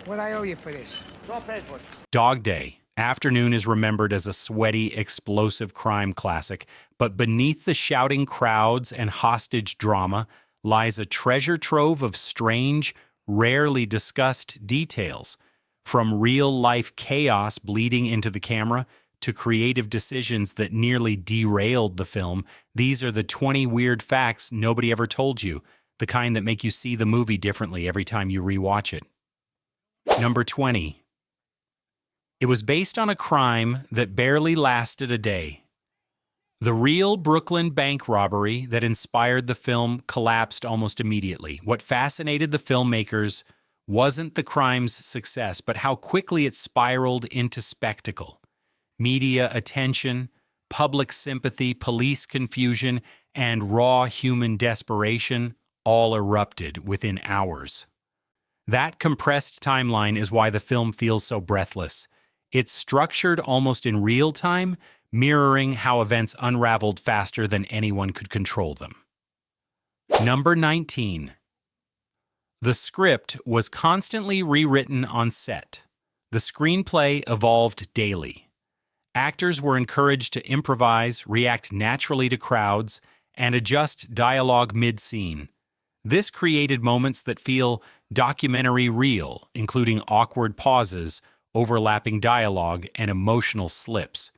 What I owe you for this? It's all paid for. Dog Day. Afternoon is remembered as a sweaty, explosive crime classic, but beneath the shouting crowds and hostage drama lies a treasure trove of strange, rarely discussed details. From real-life chaos bleeding into the camera to creative decisions that nearly derailed the film, these are the 20 weird facts nobody ever told you, the kind that make you see the movie differently every time you rewatch it. Number 20. It was based on a crime that barely lasted a day. The real Brooklyn bank robbery that inspired the film collapsed almost immediately. What fascinated the filmmakers wasn't the crime's success, but how quickly it spiraled into spectacle. Media attention, public sympathy, police confusion, and raw human desperation all erupted within hours. That compressed timeline is why the film feels so breathless. It's structured almost in real time, mirroring how events unraveled faster than anyone could control them. Number 19. The script was constantly rewritten on set. The screenplay evolved daily. Actors were encouraged to improvise, react naturally to crowds, and adjust dialogue mid-scene. This created moments that feel documentary real, including awkward pauses, overlapping dialogue, and emotional slips.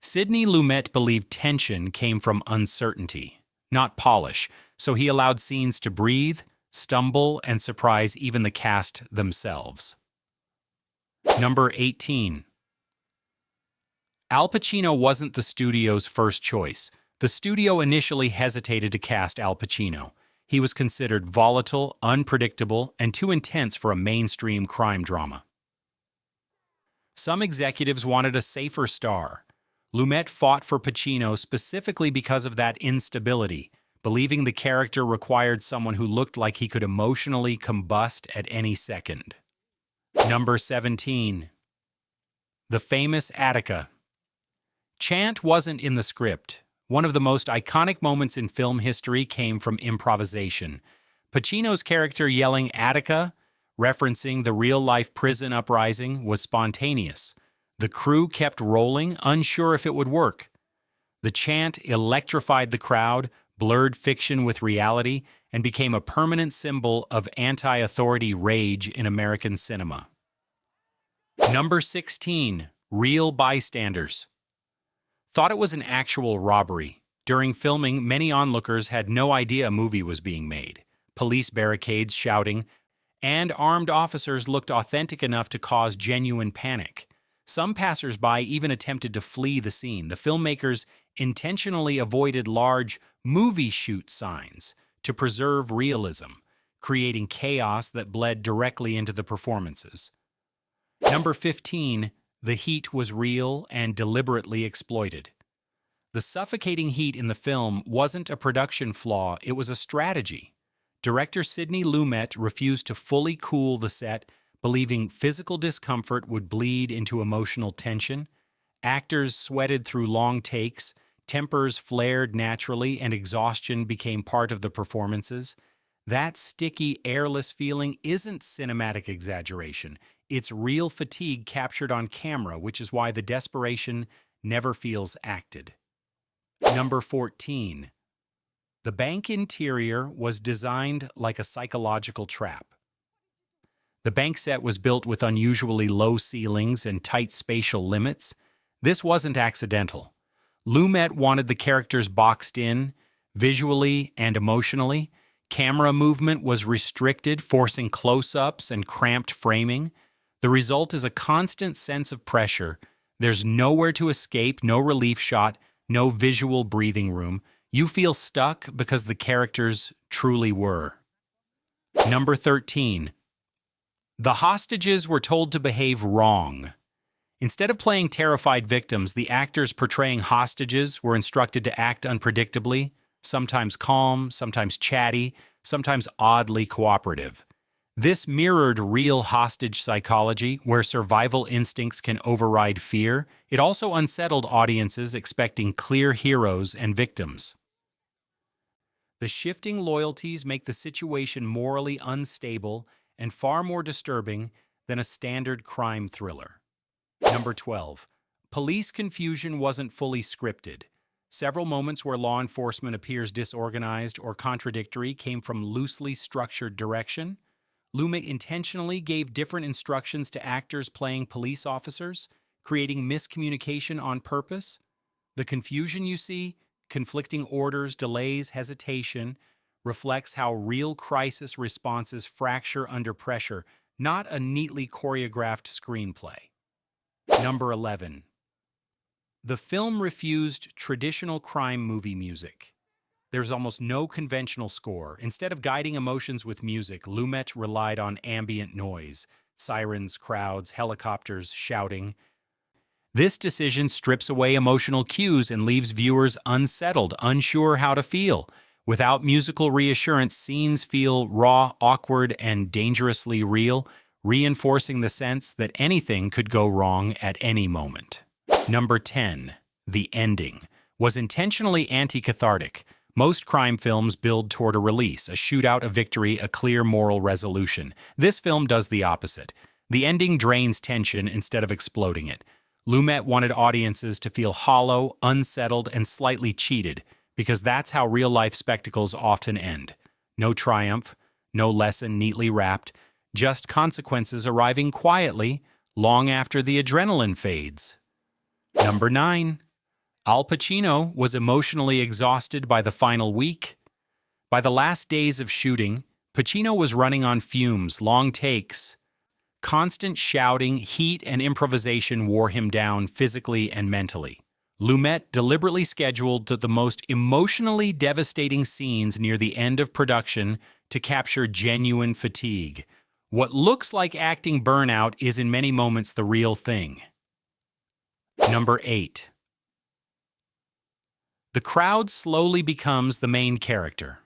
Sidney Lumet believed tension came from uncertainty, not polish, so he allowed scenes to breathe, stumble, and surprise even the cast themselves. Number 18. Al Pacino wasn't the studio's first choice. The studio initially hesitated to cast Al Pacino. He was considered volatile, unpredictable, and too intense for a mainstream crime drama. Some executives wanted a safer star. Lumet fought for Pacino specifically because of that instability, believing the character required someone who looked like he could emotionally combust at any second. Number 17. The famous Attica. Chant wasn't in the script. One of the most iconic moments in film history came from improvisation. Pacino's character yelling Attica, referencing the real-life prison uprising, was spontaneous. The crew kept rolling, unsure if it would work. The chant electrified the crowd, blurred fiction with reality, and became a permanent symbol of anti-authority rage in American cinema. Number 16. Real bystanders. Thought it was an actual robbery. During filming, many onlookers had no idea a movie was being made. Police barricades shouting, and armed officers looked authentic enough to cause genuine panic. Some passers-by even attempted to flee the scene. The filmmakers intentionally avoided large movie shoot signs to preserve realism, creating chaos that bled directly into the performances. Number 15. The heat was real and deliberately exploited. The suffocating heat in the film wasn't a production flaw, it was a strategy. Director Sidney Lumet refused to fully cool the set, believing physical discomfort would bleed into emotional tension. Actors sweated through long takes, tempers flared naturally, and exhaustion became part of the performances. That sticky, airless feeling isn't cinematic exaggeration. It's real fatigue captured on camera, which is why the desperation never feels acted. Number 14. The bank interior was designed like a psychological trap. The bank set was built with unusually low ceilings and tight spatial limits. This wasn't accidental. Lumet wanted the characters boxed in, visually and emotionally. Camera movement was restricted, forcing close-ups and cramped framing. The result is a constant sense of pressure. There's nowhere to escape, no relief shot, no visual breathing room. You feel stuck because the characters truly were. Number 13. The hostages were told to behave wrong. Instead of playing terrified victims, the actors portraying hostages were instructed to act unpredictably, sometimes calm, sometimes chatty, sometimes oddly cooperative. This mirrored real hostage psychology, where survival instincts can override fear. It also unsettled audiences expecting clear heroes and victims. The shifting loyalties make the situation morally unstable and far more disturbing than a standard crime thriller. Number 12. Police confusion wasn't fully scripted. Several moments where law enforcement appears disorganized or contradictory came from loosely structured direction. Lumet intentionally gave different instructions to actors playing police officers, creating miscommunication on purpose. The confusion you see, conflicting orders, delays, hesitation, reflects how real crisis responses fracture under pressure, not a neatly choreographed screenplay. Number 11. The film refused traditional crime movie music. There's almost no conventional score. Instead of guiding emotions with music, Lumet relied on ambient noise, sirens, crowds, helicopters, shouting. This decision strips away emotional cues and leaves viewers unsettled, unsure how to feel. Without musical reassurance, scenes feel raw, awkward, and dangerously real, reinforcing the sense that anything could go wrong at any moment. Number 10. The ending was intentionally anti-cathartic. Most crime films build toward a release, a shootout, a victory, a clear moral resolution. This film does the opposite. The ending drains tension instead of exploding it. Lumet wanted audiences to feel hollow, unsettled, and slightly cheated, because that's how real-life spectacles often end. No triumph, no lesson neatly wrapped, just consequences arriving quietly long after the adrenaline fades. Number 9. Al Pacino was emotionally exhausted by the final week. By the last days of shooting, Pacino was running on fumes, long takes. Constant shouting, heat, and improvisation wore him down physically and mentally. Lumet deliberately scheduled the most emotionally devastating scenes near the end of production to capture genuine fatigue. What looks like acting burnout is in many moments the real thing. Number 8. The crowd slowly becomes the main character.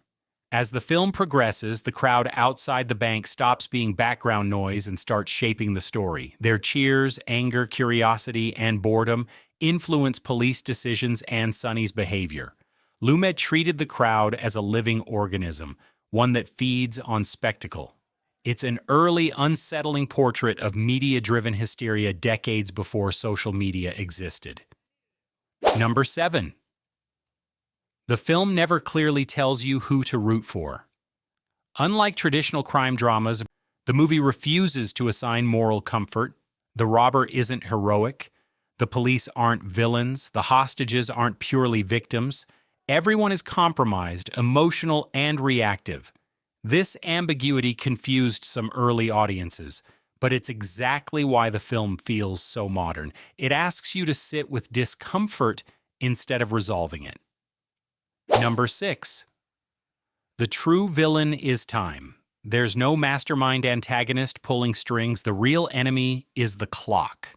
As the film progresses, the crowd outside the bank stops being background noise and starts shaping the story. Their cheers, anger, curiosity, and boredom influence police decisions and Sonny's behavior. Lumet treated the crowd as a living organism, one that feeds on spectacle. It's an early, unsettling portrait of media-driven hysteria decades before social media existed. Number 7. The film never clearly tells you who to root for. Unlike traditional crime dramas, the movie refuses to assign moral comfort. The robber isn't heroic. The police aren't villains. The hostages aren't purely victims. Everyone is compromised, emotional, and reactive. This ambiguity confused some early audiences, but it's exactly why the film feels so modern. It asks you to sit with discomfort instead of resolving it. Number 6. The true villain is time. There's no mastermind antagonist pulling strings. The real enemy is the clock.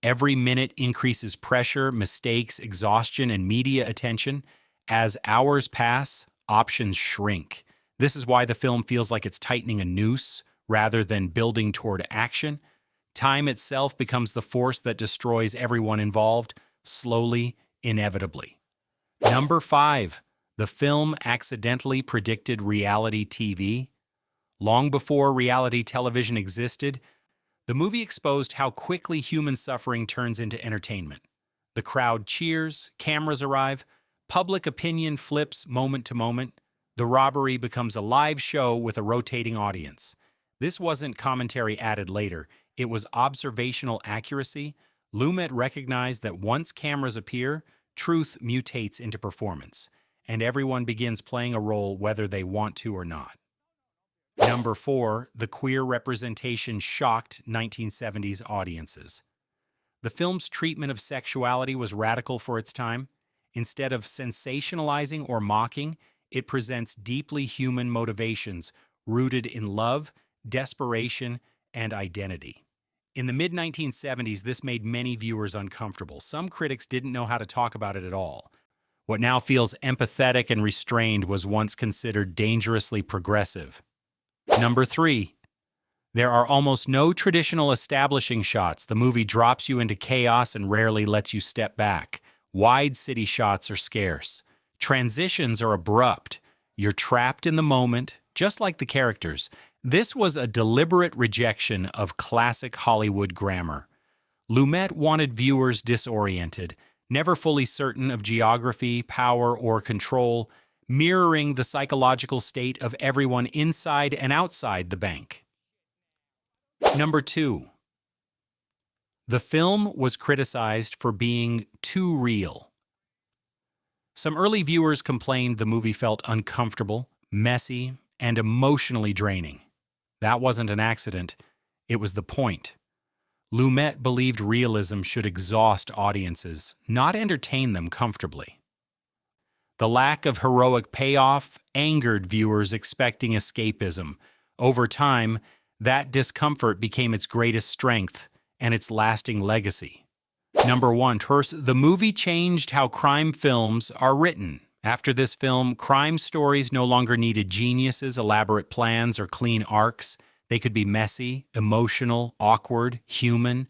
Every minute increases pressure, mistakes, exhaustion, and media attention. As hours pass, options shrink. This is why the film feels like it's tightening a noose rather than building toward action. Time itself becomes the force that destroys everyone involved, slowly, inevitably. Number 5. The film accidentally predicted reality TV. Long before reality television existed, the movie exposed how quickly human suffering turns into entertainment. The crowd cheers, cameras arrive, public opinion flips moment to moment. The robbery becomes a live show with a rotating audience. This wasn't commentary added later, it was observational accuracy. Lumet recognized that once cameras appear, truth mutates into performance, and everyone begins playing a role whether they want to or not. Number 4, the queer representation shocked 1970s audiences. The film's treatment of sexuality was radical for its time. Instead of sensationalizing or mocking, it presents deeply human motivations rooted in love, desperation, and identity. In the mid-1970s, this made many viewers uncomfortable. Some critics didn't know how to talk about it at all. What now feels empathetic and restrained was once considered dangerously progressive. Number 3. There are almost no traditional establishing shots. The movie drops you into chaos and rarely lets you step back. Wide city shots are scarce. Transitions are abrupt. You're trapped in the moment, just like the characters. This was a deliberate rejection of classic Hollywood grammar. Lumet wanted viewers disoriented, never fully certain of geography, power, or control, mirroring the psychological state of everyone inside and outside the bank. Number 2. The film was criticized for being too real. Some early viewers complained the movie felt uncomfortable, messy, and emotionally draining. That wasn't an accident, it was the point. Lumet believed realism should exhaust audiences, not entertain them comfortably. The lack of heroic payoff angered viewers expecting escapism. Over time, that discomfort became its greatest strength and its lasting legacy. Number 1. The movie changed how crime films are written. After this film, crime stories no longer needed geniuses, elaborate plans, or clean arcs. They could be messy, emotional, awkward, human.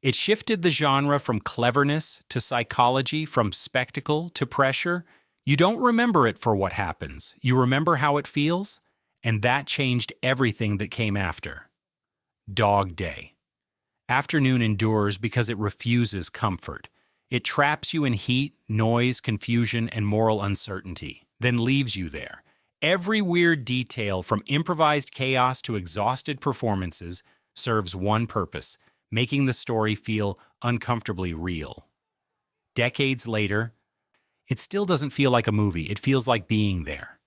It shifted the genre from cleverness to psychology, from spectacle to pressure. You don't remember it for what happens. You remember how it feels, and that changed everything that came after. Dog Day. Afternoon endures because it refuses comfort. It traps you in heat, noise, confusion, and moral uncertainty, then leaves you there. Every weird detail, from improvised chaos to exhausted performances, serves one purpose: making the story feel uncomfortably real. Decades later, it still doesn't feel like a movie. It feels like being there.